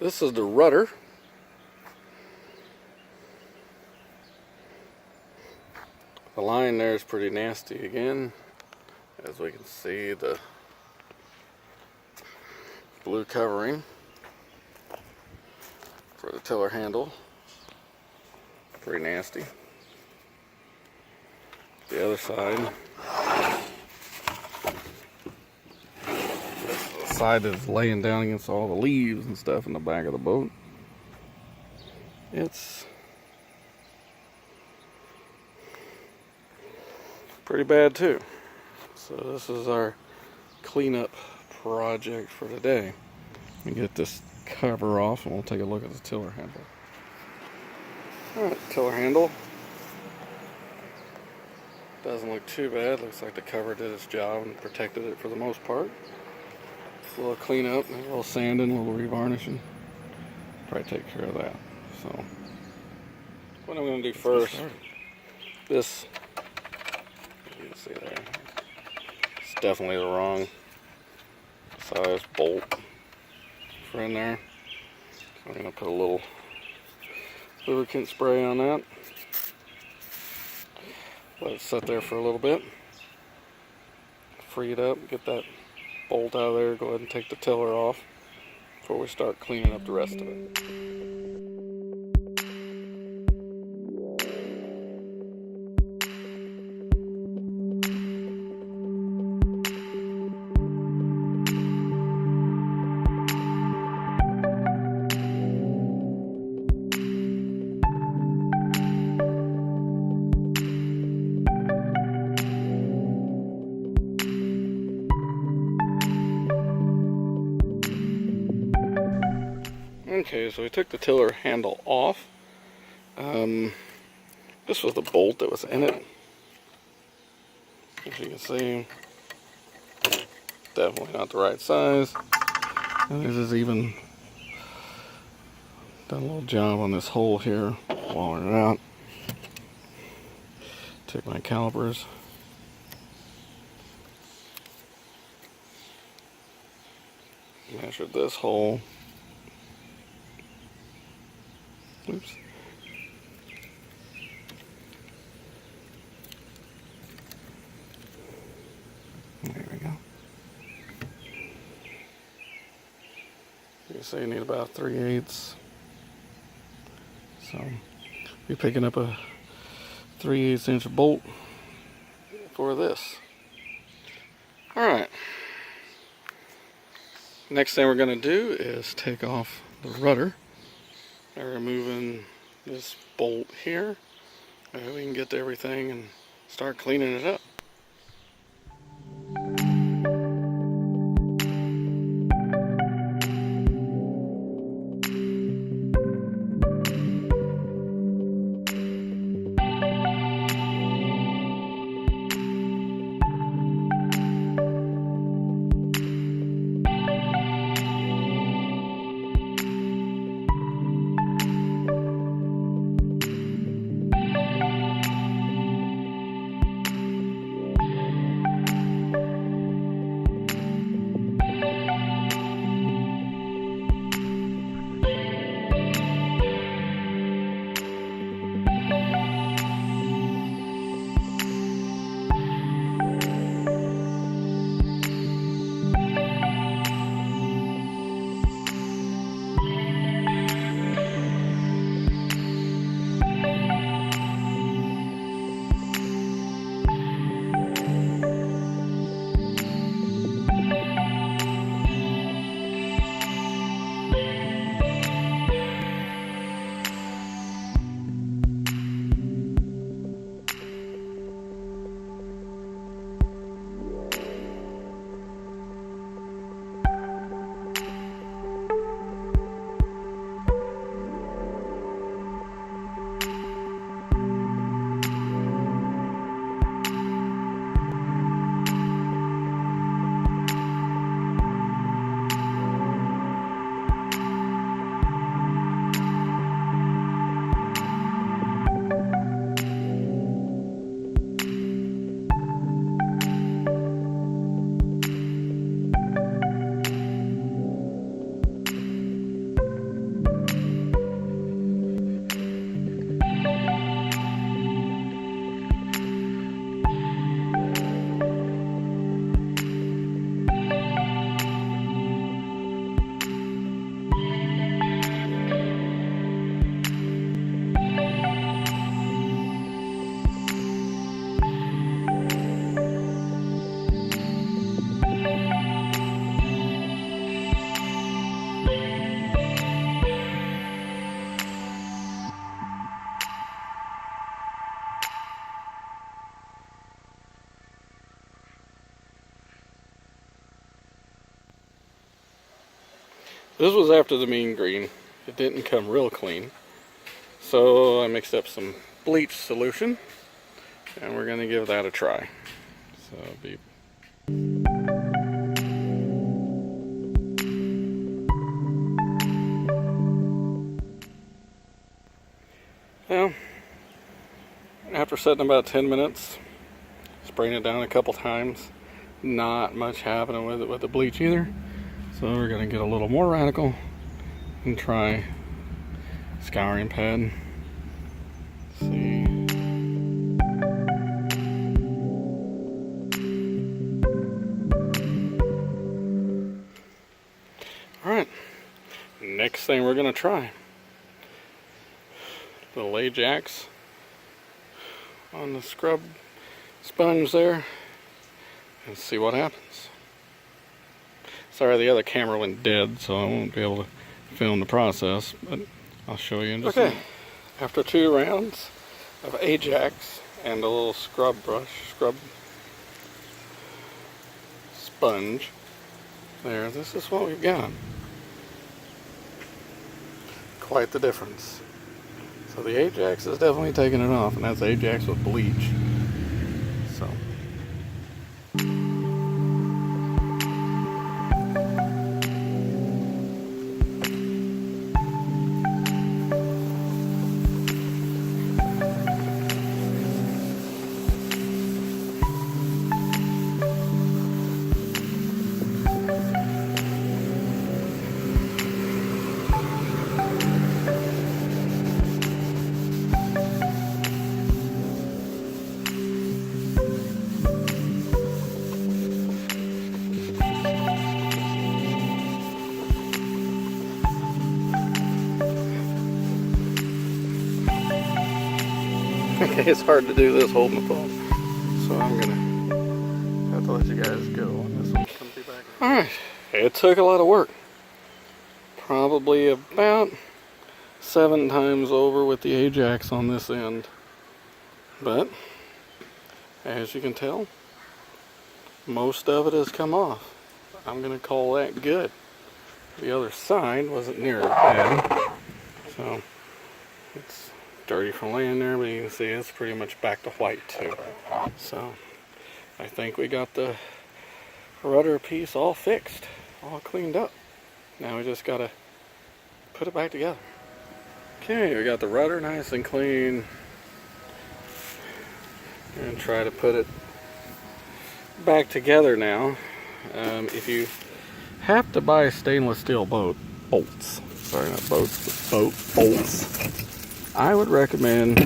This is the rudder. The line there is pretty nasty again. As we can see, the blue covering for the tiller handle, pretty nasty. The other side, the side that's laying down against all the leaves and stuff in the back of the boat, it's pretty bad too. So this is our cleanup project for today. We get this cover off and we'll take a look at the tiller handle. Alright, tiller handle. Doesn't look too bad. Looks like the cover did its job and protected it for the most part. A little cleanup, a little sanding, a little revarnishing. Probably take care of that. So, what I'm going to do first, this, you can see there, it's definitely the wrong size bolt for in there. So I'm going to put a little lubricant spray on that. Let it sit there for a little bit. Free it up, get that bolt out of there, go ahead and take the tiller off before we start cleaning up the rest of it. Okay, so we took the tiller handle off. This was the bolt that was in it. As you can see, definitely not the right size. And this is even done a little job on this hole here, walling it out. Took my calipers. Measured this hole. Oops. There we go. You can see you need about 3/8. So you're picking up a 3/8 inch bolt for this. Alright. Next thing we're going to do is take off the rudder. By removing this bolt here, we can get to everything and start cleaning it up. This was after the mean green. It didn't come real clean. So I mixed up some bleach solution and we're going to give that a try. So be well, after setting about 10 minutes, spraying it down a couple times, not much happening with the bleach either. So we're going to get a little more radical and try scouring pad. See. Alright, next thing we're going to try. Little Ajax on the scrub sponge there and see what happens. Sorry, the other camera went dead, so I won't be able to film the process, but I'll show you in just a minute. After 2 rounds of Ajax and a little scrub sponge, this is what we've got. Quite the difference. So the Ajax is definitely taking it off, and that's Ajax with bleach. So. Okay, it's hard to do this holding the phone, so I'm gonna have to let you guys go on this one. Alright, it took a lot of work. Probably about 7 times over with the Ajax on this end. But, as you can tell, most of it has come off. I'm gonna call that good. The other side wasn't near as bad, so it's dirty from laying there, but you can see it's pretty much back to white too. So I think we got the rudder piece all fixed, all cleaned up. Now we just gotta put it back together. Okay, we got the rudder nice and clean, and try to put it back together now. If you have to buy stainless steel bolts, I would recommend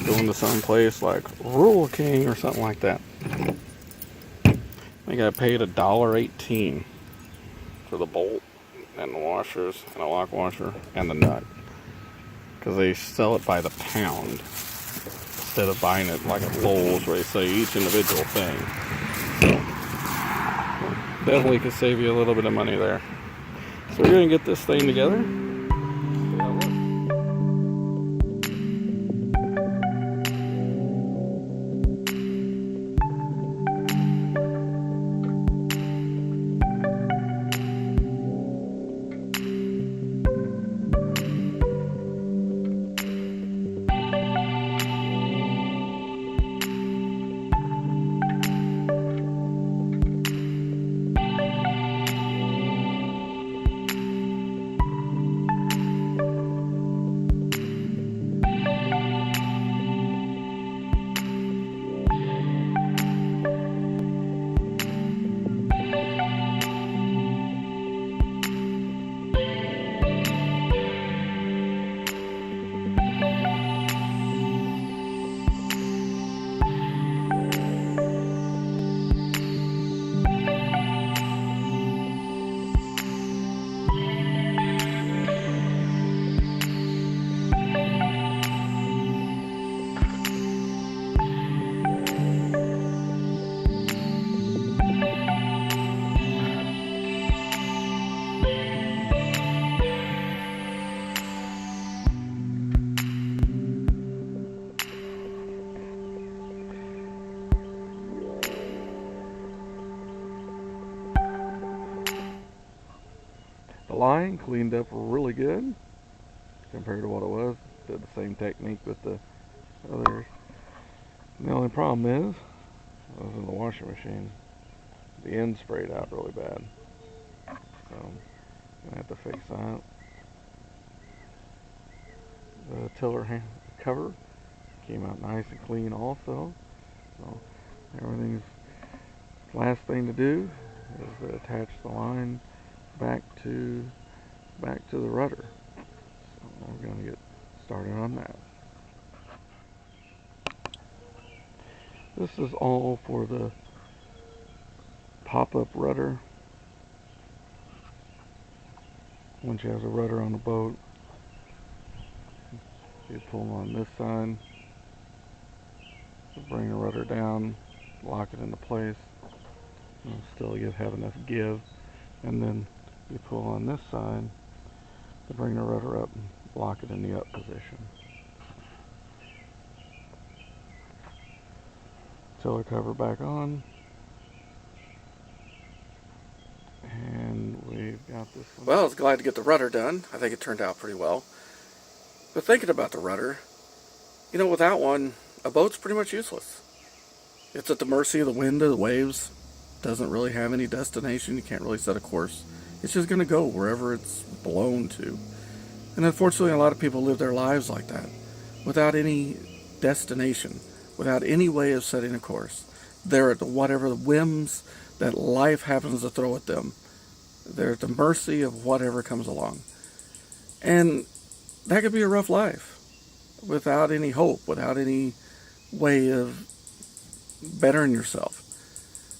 going to some place like Rural King or something like that. I think I paid $1.18 for the bolt and the washers and a lock washer and the nut, because they sell it by the pound instead of buying it like at Lowe's where they say each individual thing. So definitely could save you a little bit of money there. So we're going to get this thing together. The line cleaned up really good compared to what it was. Did the same technique with the others. And the only problem is, I was in the washing machine. The end sprayed out really bad. So I'm gonna have to fix that. The tiller cover came out nice and clean also. So everything's, last thing to do is to attach the line back to the rudder. So we're gonna get started on that. This is all for the pop-up rudder. Once you have a rudder on the boat, you pull on this side, bring the rudder down, lock it into place, and still you have enough give, and then you pull on this side to bring the rudder up and lock it in the up position. Tiller cover back on, and we've got this one. Well, I was glad to get the rudder done. I think it turned out pretty well. But thinking about the rudder, you know, without one, a boat's pretty much useless. It's at the mercy of the wind or the waves. Doesn't really have any destination. You can't really set a course. It's just going to go wherever it's blown to. And unfortunately, a lot of people live their lives like that, without any destination, without any way of setting a course. They're at whatever the whims that life happens to throw at them. They're at the mercy of whatever comes along. And that could be a rough life, without any hope, without any way of bettering yourself.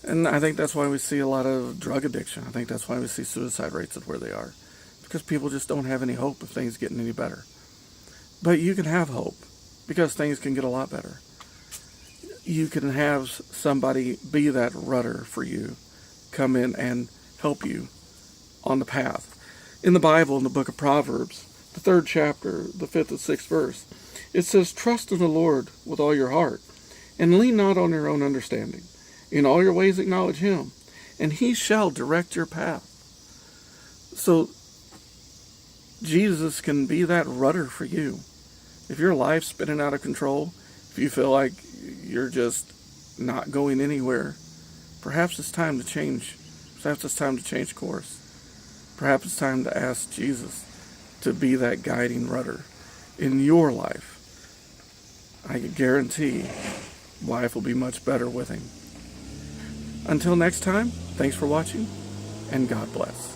And I think that's why we see a lot of drug addiction. I think that's why we see suicide rates at where they are. Because people just don't have any hope of things getting any better. But you can have hope, because things can get a lot better. You can have somebody be that rudder for you, come in and help you on the path. In the Bible, in the book of Proverbs, the 3rd chapter, the 5th and 6th verse, it says, "Trust in the Lord with all your heart, and lean not on your own understanding. In all your ways acknowledge Him, and He shall direct your path." So Jesus can be that rudder for you. If your life's spinning out of control, if you feel like you're just not going anywhere, perhaps it's time to change. Perhaps it's time to change course. Perhaps it's time to ask Jesus to be that guiding rudder in your life. I can guarantee life will be much better with Him. Until next time, thanks for watching, and God bless.